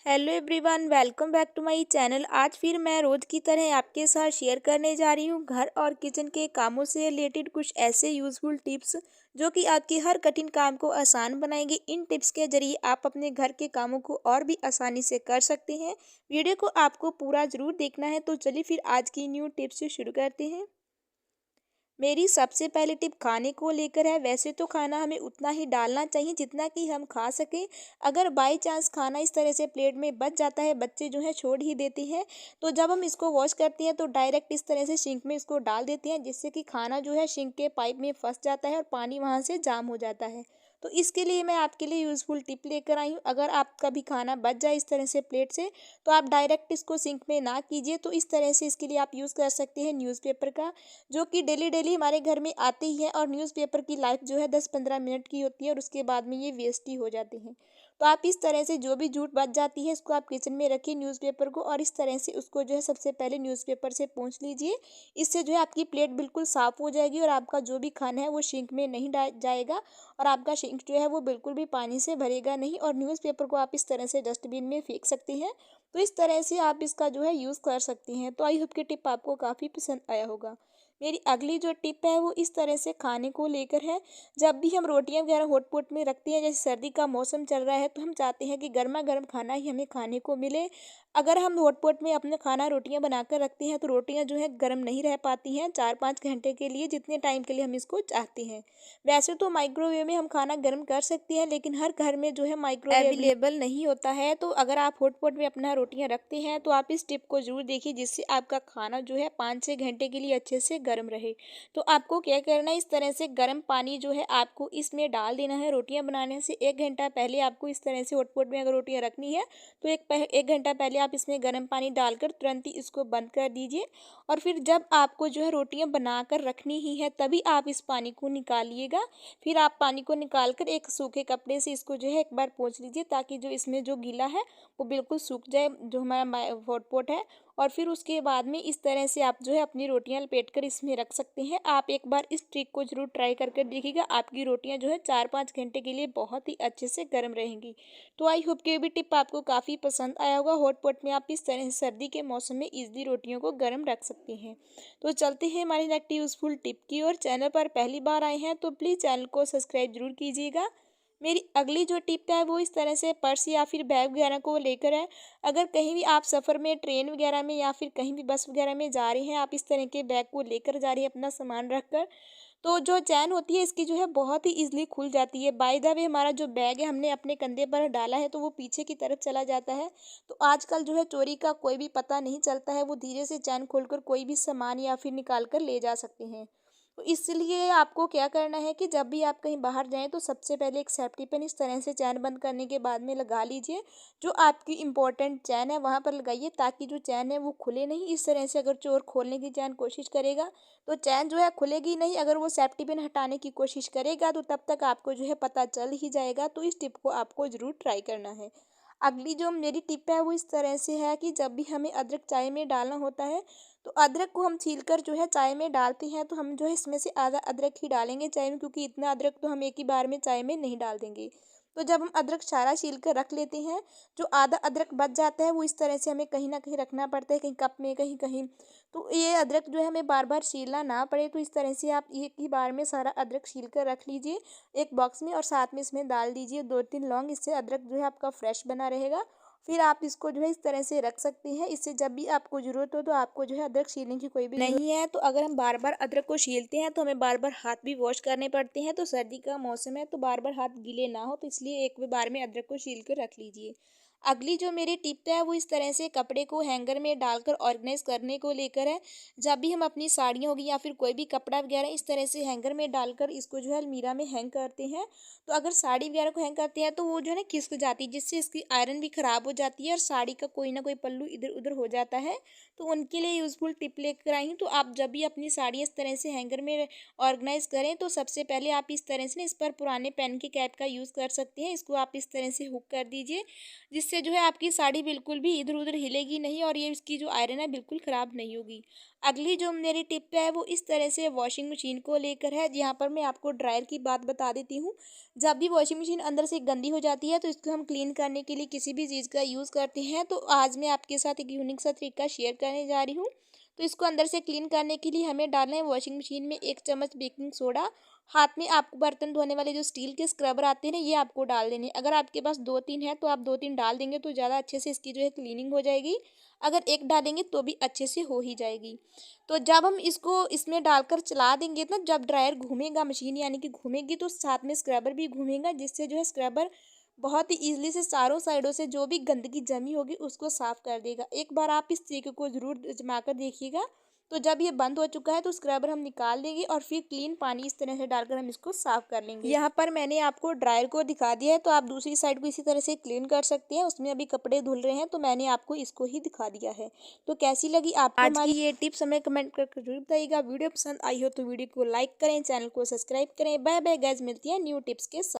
Hello everyone, welcome back to my channel. आज फिर मैं रोज़ की तरह आपके साथ शेयर करने जा रही हूँ घर और किचन के कामों से रिलेटेड कुछ ऐसे यूज़फुल टिप्स जो कि आपके हर कठिन काम को आसान बनाएंगे। इन टिप्स के जरिए आप अपने घर के कामों को और भी आसानी से कर सकते हैं। वीडियो को आपको पूरा ज़रूर देखना है। तो चलिए फिर आज की न्यू टिप्स से शुरू करते हैं। मेरी सबसे पहली टिप खाने को लेकर है। वैसे तो खाना हमें उतना ही डालना चाहिए जितना कि हम खा सकें। अगर बाई चांस खाना इस तरह से प्लेट में बच जाता है, बच्चे जो है छोड़ ही देते हैं, तो जब हम इसको वॉश करते हैं तो डायरेक्ट इस तरह से सिंक में इसको डाल देते हैं, जिससे कि खाना जो है सिंक के पाइप में फंस जाता है और पानी वहाँ से जाम हो जाता है। तो इसके लिए मैं आपके लिए यूज़फुल टिप लेकर आई हूँ। अगर आपका भी खाना बच जाए इस तरह से प्लेट से, तो आप डायरेक्ट इसको सिंक में ना कीजिए। तो इस तरह से इसके लिए आप यूज़ कर सकते हैं न्यूज़पेपर का, जो कि डेली डेली हमारे घर में आते ही हैं। और न्यूज़पेपर की लाइफ जो है 10-15 मिनट की होती है और उसके बाद में ये वेस्ट ही हो जाते हैं। तो आप इस तरह से जो भी जूठ बच जाती है इसको आप किचन में रखिए न्यूज़पेपर को, और इस तरह से उसको जो है सबसे पहले न्यूज़पेपर से पोंछ लीजिए। इससे जो है आपकी प्लेट बिल्कुल साफ़ हो जाएगी और आपका जो भी खाना है वो सिंक में नहीं जाएगा, और आपका सिंक जो है वो बिल्कुल भी पानी से भरेगा नहीं। और न्यूज़पेपर को आप इस तरह से डस्टबिन में फेंक सकते हैं। तो इस तरह से आप इसका जो है यूज़ कर सकती हैं। तो आई होप कि टिप आपको काफ़ी पसंद आया होगा। मेरी अगली जो टिप है वो इस तरह से खाने को लेकर है। जब भी हम रोटियां वगैरह हॉटपॉट में रखते हैं, जैसे सर्दी का मौसम चल रहा है, तो हम चाहते हैं कि गर्मा गर्म खाना ही हमें खाने को मिले। अगर हम हॉटपॉट में अपना खाना रोटियां बनाकर रखते हैं तो रोटियां जो है गर्म नहीं रह पाती हैं 4-5 घंटे के लिए, जितने टाइम के लिए हम इसको चाहते हैं। वैसे तो माइक्रोवेव में हम खाना गर्म कर सकते हैं, लेकिन हर घर में जो है माइक्रोवेव अवेलेबल नहीं होता है। तो अगर आप हॉटपॉट में अपना रोटियां रखते हैं तो आप इस टिप को जरूर देखिए, जिससे आपका खाना जो है 5-6 घंटे के लिए अच्छे से गर्म रहे। तो आपको क्या करना है, इस तरह से गर्म पानी जो है आपको इसमें डाल देना है। रोटियां बनाने से 1 घंटा पहले आपको इस तरह से हॉटपॉट में अगर रोटियां रखनी है तो 1 घंटा पहले आप इसमें गर्म पानी डालकर तुरंत ही इसको बंद कर दीजिए। और फिर जब आपको जो है रोटियां बनाकर रखनी ही है तभी आप इस पानी को निकालिएगा। फिर आप पानी को निकाल कर एक सूखे कपड़े से इसको जो है एक बार पोंछ लीजिए, ताकि जो इसमें जो गीला है वो बिल्कुल सूख जाए, जो हमारा हॉटपॉट है। और फिर उसके बाद में इस तरह से आप जो है अपनी रोटियां लपेट कर इसमें रख सकते हैं। आप एक बार इस ट्रिक को जरूर ट्राई करके देखिएगा, आपकी रोटियां जो है 4-5 घंटे के लिए बहुत ही अच्छे से गर्म रहेंगी। तो आई होप कि ये भी टिप आपको काफ़ी पसंद आया होगा। हॉटपॉट में आप इस तरह से सर्दी के मौसम में इजली रोटियों को गर्म रख सकते हैं। तो चलते हैं हमारी नेक्स्ट यूज़फुल टिप की ओर। चैनल पर पहली बार आए हैं तो प्लीज़ चैनल को सब्सक्राइब जरूर कीजिएगा। मेरी अगली जो टिप है वो इस तरह से पर्स या फिर बैग वगैरह को लेकर है। अगर कहीं भी आप सफ़र में, ट्रेन वगैरह में या फिर कहीं भी बस वगैरह में जा रहे हैं, आप इस तरह के बैग को लेकर जा रही हैं अपना सामान रख कर, तो जो चैन होती है इसकी जो है बहुत ही ईजिली खुल जाती है। बाय द वे हमारा जो बैग है हमने अपने कंधे पर डाला है तो वो पीछे की तरफ चला जाता है। तो आजकल जो है चोरी का कोई भी पता नहीं चलता है, वो धीरे से चैन खोलकर कोई भी सामान या फिर निकाल कर ले जा सकते हैं। तो इसलिए आपको क्या करना है कि जब भी आप कहीं बाहर जाएँ तो सबसे पहले एक सेफ्टी पिन इस तरह से चैन बंद करने के बाद में लगा लीजिए। जो आपकी इम्पोर्टेंट चैन है वहाँ पर लगाइए, ताकि जो चैन है वो खुले नहीं। इस तरह से अगर चोर खोलने की चैन कोशिश करेगा तो चैन जो है खुलेगी नहीं। अगर वो सेफ्टी पिन हटाने की कोशिश करेगा तो तब तक आपको जो है पता चल ही जाएगा। तो इस टिप को आपको ज़रूर ट्राई करना है। अगली जो मेरी टिप है वो इस तरह से है कि जब भी हमें अदरक चाय में डालना होता है, तो अदरक को हम छीलकर जो है चाय में डालते हैं, तो हम जो है इसमें से आधा अदरक ही डालेंगे चाय में, क्योंकि इतना अदरक तो हम एक ही बार में चाय में नहीं डाल देंगे। तो जब हम अदरक सारा छील कर रख लेते हैं, जो आधा अदरक बच जाता है वो इस तरह से हमें कहीं ना कहीं रखना पड़ता है, कहीं कप में, कहीं कहीं। तो ये अदरक जो है हमें बार बार छीलना ना पड़े, तो इस तरह से आप एक ही बार में सारा अदरक छील कर रख लीजिए एक बॉक्स में, और साथ में इसमें डाल दीजिए 2-3 लौंग। इससे अदरक जो है आपका फ्रेश बना रहेगा। फिर आप इसको जो है इस तरह से रख सकते हैं। इससे जब भी आपको ज़रूरत हो तो आपको जो है अदरक छीलने की कोई भी नहीं है। तो अगर हम बार बार अदरक को छीलते हैं तो हमें बार बार हाथ भी वॉश करने पड़ते हैं। तो सर्दी का मौसम है तो बार बार हाथ गीले ना हो, तो इसलिए एक बार में अदरक को छील कर रख लीजिए। अगली जो मेरी टिप है वो इस तरह से कपड़े को हैंगर में डालकर ऑर्गेनाइज करने को लेकर है। जब भी हम अपनी साड़ियाँ होगी या फिर कोई भी कपड़ा वगैरह इस तरह से हैंगर में डालकर इसको जो है अलमीरा में हैंग करते हैं, तो अगर साड़ी वगैरह को हैंग करते हैं तो वो जो है ना खिसक जाती है, जिससे इसकी आयरन भी ख़राब हो जाती है और साड़ी का कोई ना कोई पल्लू इधर उधर हो जाता है। तो उनके लिए यूज़फुल टिप लेकर आई हूँ। तो आप जब भी अपनी साड़ी इस तरह से हैंगर में ऑर्गेनाइज करें तो सबसे पहले आप इस तरह से ना इस पर पुराने पेन के कैप का यूज़ कर सकते हैं। इसको आप इस तरह से हुक कर दीजिए, जिससे इससे जो है आपकी साड़ी बिल्कुल भी इधर उधर हिलेगी नहीं और ये इसकी जो आयरन है बिल्कुल ख़राब नहीं होगी। अगली जो मेरी टिप है वो इस तरह से वॉशिंग मशीन को लेकर है। यहाँ पर मैं आपको ड्रायर की बात बता देती हूँ। जब भी वॉशिंग मशीन अंदर से गंदी हो जाती है तो इसको हम क्लीन करने के लिए किसी भी चीज़ का यूज़ करते हैं। तो आज मैं आपके साथ एक यूनिक सा तरीका शेयर करने जा रही हूँ। तो इसको अंदर से क्लीन करने के लिए हमें डालना है वॉशिंग मशीन में 1 चम्मच बेकिंग सोडा। हाथ में आपको बर्तन धोने वाले जो स्टील के स्क्रबर आते हैं ना, ये आपको डाल देने हैं। अगर आपके पास 2-3 है तो आप 2-3 डाल देंगे तो ज़्यादा अच्छे से इसकी जो है क्लीनिंग हो जाएगी। अगर एक डालेंगे तो भी अच्छे से हो ही जाएगी। तो जब हम इसको इसमें डालकर चला देंगे ना, जब ड्रायर घूमेगा मशीन यानी कि घूमेगी तो साथ में स्क्रबर भी घूमेगा, जिससे जो है स्क्रबर बहुत ही ईज़िली से चारों साइडों से जो भी गंदगी जमी होगी उसको साफ़ कर देगा। एक बार आप इस तरीके को ज़रूर आज़मा कर देखिएगा। तो जब ये बंद हो चुका है तो स्क्रबर हम निकाल देंगे और फिर क्लीन पानी इस तरह से डालकर हम इसको साफ़ कर लेंगे। यहाँ पर मैंने आपको ड्रायर को दिखा दिया है, तो आप दूसरी साइड को इसी तरह से क्लीन कर सकते हैं। उसमें अभी कपड़े धुल रहे हैं तो मैंने आपको इसको ही दिखा दिया है। तो कैसी लगी आपको आज की ये टिप्स हमें कमेंट करके जरूर बताइएगा। वीडियो पसंद आई हो तो वीडियो को लाइक करें, चैनल को सब्सक्राइब करें। बाय बाय गाइस, मिलती है न्यू टिप्स के साथ।